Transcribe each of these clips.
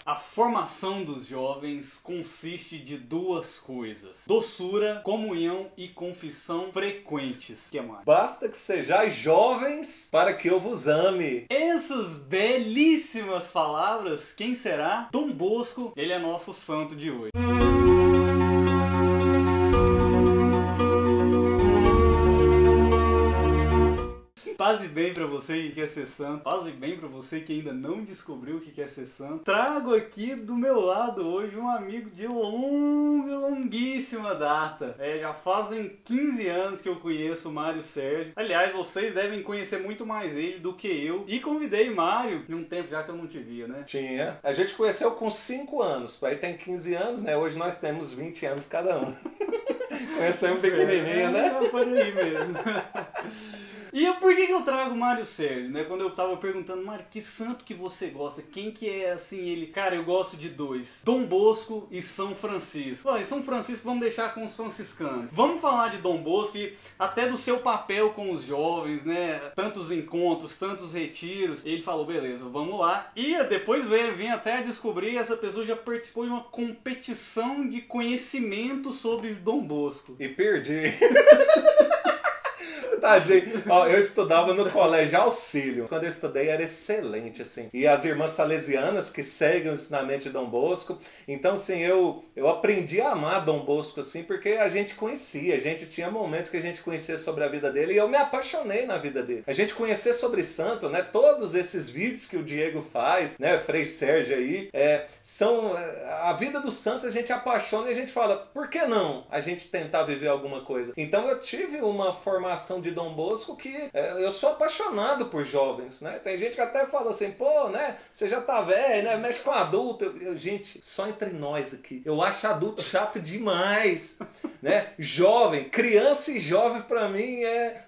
A formação dos jovens consiste de duas coisas: doçura, comunhão e confissão frequentes. Que mais? Basta que sejais jovens para que eu vos ame. Essas belíssimas palavras, quem será? Dom Bosco, ele é nosso santo de hoje. Paz e bem pra você que quer ser santo, paz e bem pra você que ainda não descobriu o que quer ser santo. Trago aqui do meu lado hoje um amigo de longuíssima data. Já fazem 15 anos que eu conheço o Mário Sérgio. Aliás, vocês devem conhecer muito mais ele do que eu. E convidei Mário em um tempo já que eu não te via, né? Tinha. A gente conheceu com 5 anos, aí tem 15 anos, né? Hoje nós temos 20 anos cada um. Conhecemos pequenininho, né? Por aí mesmo. E por que eu trago o Mário Sérgio, né? Quando eu tava perguntando, Mário, que santo que você gosta? Quem que é assim ele? Cara, eu gosto de dois: Dom Bosco e São Francisco. Olha, São Francisco vamos deixar com os franciscanos. Vamos falar de Dom Bosco e até do seu papel com os jovens, né? Tantos encontros, tantos retiros. Ele falou, beleza, vamos lá. E depois vim até a descobrir, essa pessoa já participou de uma competição de conhecimento sobre Dom Bosco. E perdi. Tadinho. Ó, eu estudava no colégio Auxílio. Quando eu estudei era excelente, assim. E as irmãs salesianas que seguem o ensinamento de Dom Bosco. Então, assim, eu aprendi a amar Dom Bosco, assim, porque a gente conhecia. A gente tinha momentos que a gente conhecia sobre a vida dele. E eu me apaixonei na vida dele. A gente conhecer sobre santo, né? Todos esses vídeos que o Diego faz, né? Frei Sérgio aí, são... A vida dos santos a gente apaixona e a gente fala, por que não a gente tentar viver alguma coisa? Então, eu tive uma formação de Dom Bosco que eu sou apaixonado por jovens, né? Tem gente que até fala assim, pô, né? Você já tá velho, né? Mexe com adulto. Gente, só entre nós aqui. Eu acho adulto chato demais, né? Jovem, criança e jovem pra mim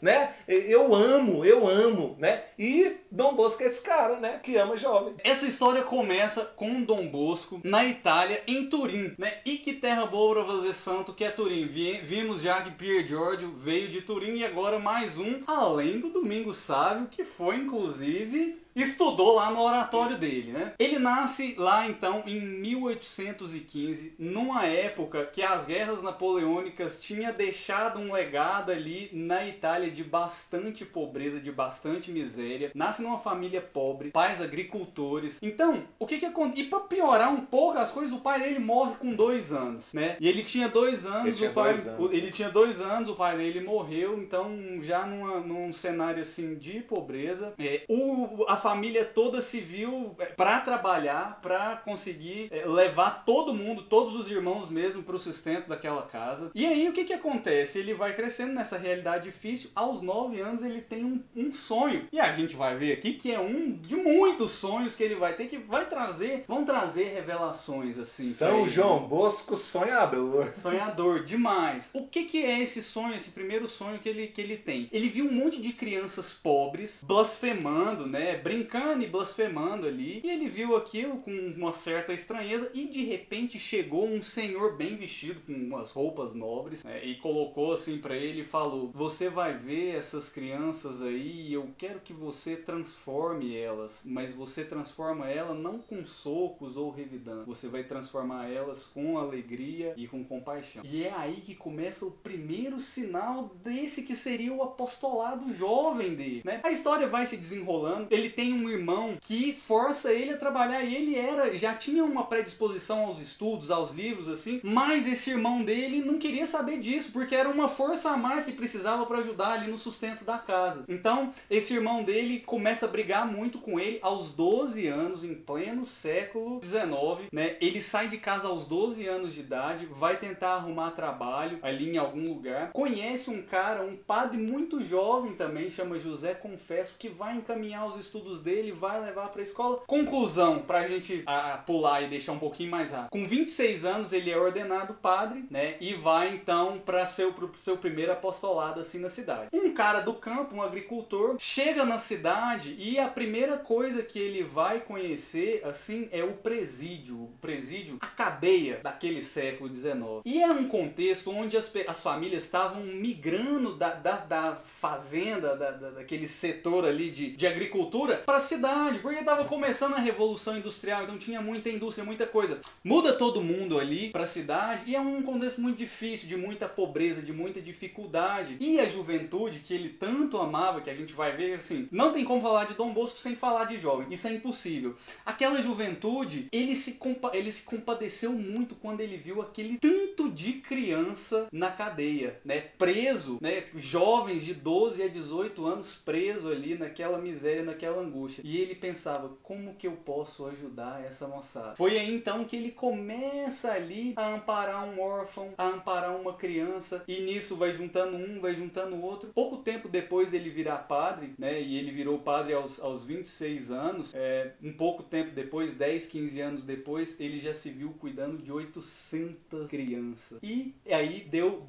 né? Eu amo, né? E Dom Bosco é esse cara, né? Que ama jovem. Essa história começa com Dom Bosco na Itália, em Turim, né? E que terra boa pra fazer santo que é Turim. Vimos já que Pier Giorgio veio de Turim e agora mais um, além do Domingo Sábio, que foi inclusive... estudou lá no oratório dele, né? Ele nasce lá então em 1815, numa época que as guerras napoleônicas tinham deixado um legado ali na Itália de bastante pobreza, de bastante miséria. Nasce numa família pobre, pais agricultores. Então, o que acontece? E pra piorar um pouco as coisas, o pai dele morre com 2 anos, né? E ele tinha 2 anos, ele tinha 2 anos, o pai dele morreu, então já num cenário assim de pobreza. A família toda se viu para trabalhar, para conseguir levar todo mundo, todos os irmãos mesmo, para o sustento daquela casa. E aí o que acontece? Ele vai crescendo nessa realidade difícil. Aos 9 anos ele tem um sonho. E a gente vai ver aqui que é um de muitos sonhos que ele vai ter, que vão trazer revelações assim. São João Bosco sonhador. Sonhador demais. O que é esse sonho, esse primeiro sonho que ele tem? Ele viu um monte de crianças pobres blasfemando, né? Brincando e blasfemando ali. E ele viu aquilo com uma certa estranheza e de repente chegou um senhor bem vestido, com umas roupas nobres, né? E colocou assim pra ele e falou: você vai ver essas crianças aí e eu quero que você transforme elas, mas você transforma ela não com socos ou revidando, você vai transformar elas com alegria e com compaixão. E é aí que começa o primeiro sinal desse que seria o apostolado jovem dele, né? A história vai se desenrolando. Ele tem um irmão que força ele a trabalhar e ele já tinha uma predisposição aos estudos, aos livros assim, mas esse irmão dele não queria saber disso, porque era uma força a mais que precisava para ajudar ali no sustento da casa. Então, esse irmão dele começa a brigar muito com ele aos 12 anos, em pleno século XIX, né? Ele sai de casa aos 12 anos de idade, vai tentar arrumar trabalho ali em algum lugar, conhece um cara, um padre muito jovem também, chama José Confesso, que vai encaminhar os estudos dele, vai levar para a escola. Conclusão, pra gente pular e deixar um pouquinho mais rápido. Com 26 anos ele é ordenado padre, né? E vai então para pro seu primeiro apostolado assim na cidade. Um cara do campo, um agricultor, chega na cidade e a primeira coisa que ele vai conhecer assim é o presídio, a cadeia daquele século XIX. E é um contexto onde as famílias estavam migrando da fazenda, daquele setor ali de agricultura para a cidade, porque estava começando a Revolução Industrial, então tinha muita indústria, muita coisa. Muda todo mundo ali para a cidade e é um contexto muito difícil, de muita pobreza, de muita dificuldade. E a juventude que ele tanto amava, que a gente vai ver assim, não tem como falar de Dom Bosco sem falar de jovem, isso é impossível. Aquela juventude, ele se compadeceu muito quando ele viu aquele tanto de criança na cadeia, né, preso, né, jovens de 12 a 18 anos presos ali naquela miséria, naquela angústia. E ele pensava, como que eu posso ajudar essa moçada? Foi aí então que ele começa ali a amparar um órfão, a amparar uma criança, e nisso vai juntando um, vai juntando o outro. Pouco tempo depois dele virar padre, né, e ele virou padre aos 26 anos, um pouco tempo depois, 10, 15 anos depois, ele já se viu cuidando de 800 crianças. E aí deu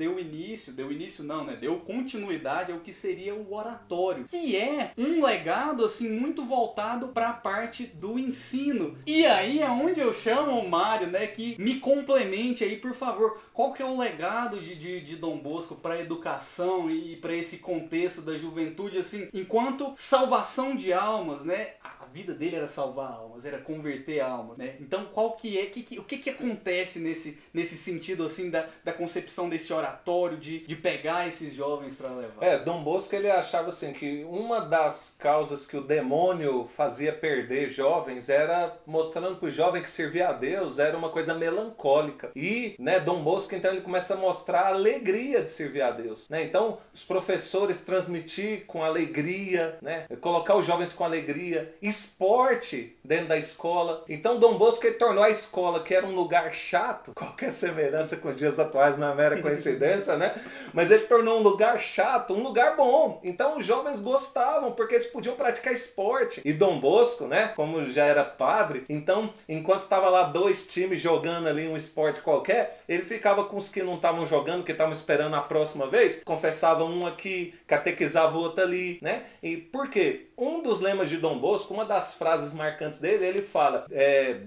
continuidade ao que seria o oratório, que é um legado assim muito voltado para a parte do ensino. E aí é onde eu chamo o Mário, né, que me complemente aí, por favor. Qual que é o legado de Dom Bosco para a educação e para esse contexto da juventude, assim, enquanto salvação de almas, né? A vida dele era salvar almas, era converter almas, né? Então, qual que é, o que acontece nesse sentido, assim, da concepção desse oratório, de pegar esses jovens para levar? Dom Bosco, ele achava assim que uma das causas que o demônio fazia perder jovens era mostrando para o jovem que servia a Deus era uma coisa melancólica. E, né, Dom Bosco, então, ele começa a mostrar a alegria de servir a Deus, né? Então, os professores transmitir com alegria, né? Colocar os jovens com alegria, esporte dentro da escola. Então, Dom Bosco, ele tornou a escola, que era um lugar chato, qualquer semelhança com os dias atuais não é mera coincidência, né? Mas ele tornou um lugar chato, um lugar bom. Então, os jovens gostavam, porque eles podiam praticar esporte. E Dom Bosco, né, como já era padre, então, enquanto tava lá dois times jogando ali um esporte qualquer, ele ficava com os que não estavam jogando, que estavam esperando a próxima vez, confessava um aqui, catequizava o outro ali, né? E por quê? Um dos lemas de Dom Bosco, uma das frases marcantes dele, ele fala,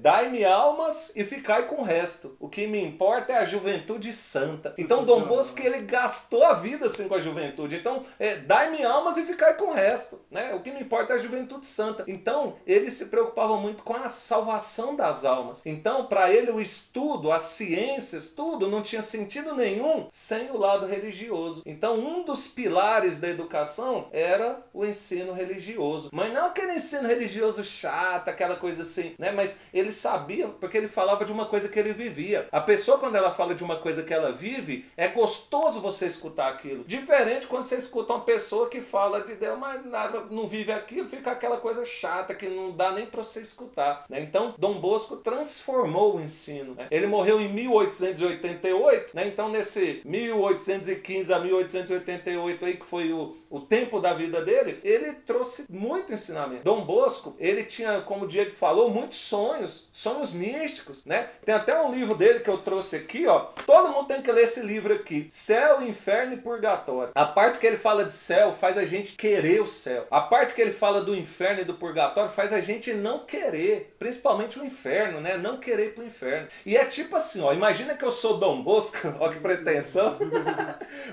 dai-me almas e ficai com o resto. O que me importa é a juventude santa. Então Dom Bosco, ele gastou a vida assim com a juventude. Então, dai-me almas e ficai com o resto, né? O que me importa é a juventude santa. Então, ele se preocupava muito com a salvação das almas. Então, para ele, o estudo, as ciências, tudo não tinha sentido nenhum sem o lado religioso. Então, um dos pilares da educação era o ensino religioso. Mas não aquele ensino religioso chato, aquela coisa assim, né? Mas ele sabia, porque ele falava de uma coisa que ele vivia. A pessoa, quando ela fala de uma coisa que ela vive, é gostoso você escutar aquilo. Diferente quando você escuta uma pessoa que fala de Deus, mas nada, não vive aquilo, fica aquela coisa chata que não dá nem para você escutar, né? Então, Dom Bosco transformou o ensino, né? Ele morreu em 1888, né? Então, nesse 1815 a 1888 aí, que foi o tempo da vida dele, ele trouxe muito ensinamento. Dom Bosco, ele tinha, como o Diego falou, muitos sonhos místicos, né? Tem até um livro dele que eu trouxe aqui, ó. Todo mundo tem que ler esse livro aqui, Céu, Inferno e Purgatório. A parte que ele fala de céu faz a gente querer o céu. A parte que ele fala do inferno e do purgatório faz a gente não querer, principalmente o inferno, né? Não querer ir pro inferno. E é tipo assim, ó, imagina que eu sou Dom Bosco, ó que pretensão.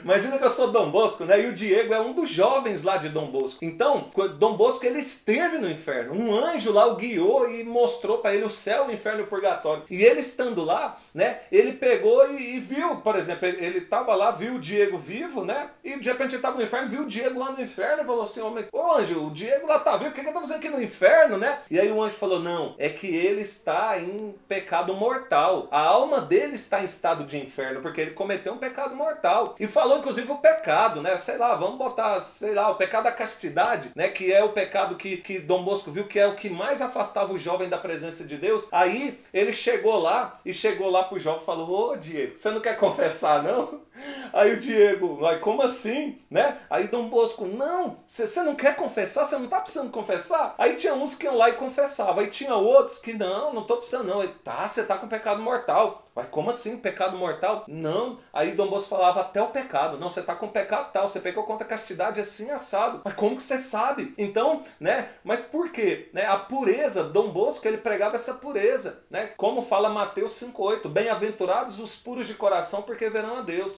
Imagina que eu sou Dom Bosco, né? E o Diego é um dos jovens lá de Dom Bosco. Então, Dom Bosco, ele esteve no inferno. Um anjo lá o guiou e mostrou para ele o céu, o inferno e o purgatório. E ele estando lá, né? Ele pegou e viu, por exemplo, ele estava lá, viu o Diego vivo, né? E de repente ele estava no inferno, viu o Diego lá no inferno e falou assim, ô anjo, o Diego lá tá vivo, o que eu tô fazendo aqui no inferno, né? E aí o anjo falou, não, é que ele está em pecado mortal. A alma dele está em estado de inferno, porque ele cometeu um pecado mortal. E falou, inclusive, o pecado, né? Sei lá, vamos botar, sei lá, o pecado da castidade, né? Que é o pecado que Dom Bosco viu que é o que mais afastava o jovem da presença de Deus. Aí ele chegou lá pro jovem e falou, ô Diego, você não quer confessar, não? Aí o Diego, como assim, né? Aí Dom Bosco, não, você não quer confessar? Você não tá precisando confessar? Aí tinha uns que iam lá e confessavam. Aí tinha outros que, não tô precisando não. Ele, tá, você tá com pecado mortal. Mas como assim, pecado mortal? Não. Aí Dom Bosco falava até o pecado. Não, você tá com pecado tal, você pecou contra a castidade assim assado. Mas como que você sabe? Então, né? Mas por quê? Né? A pureza, Dom Bosco, ele pregava essa pureza, né? Como fala Mateus 5,8, bem-aventurados os puros de coração, porque verão a Deus.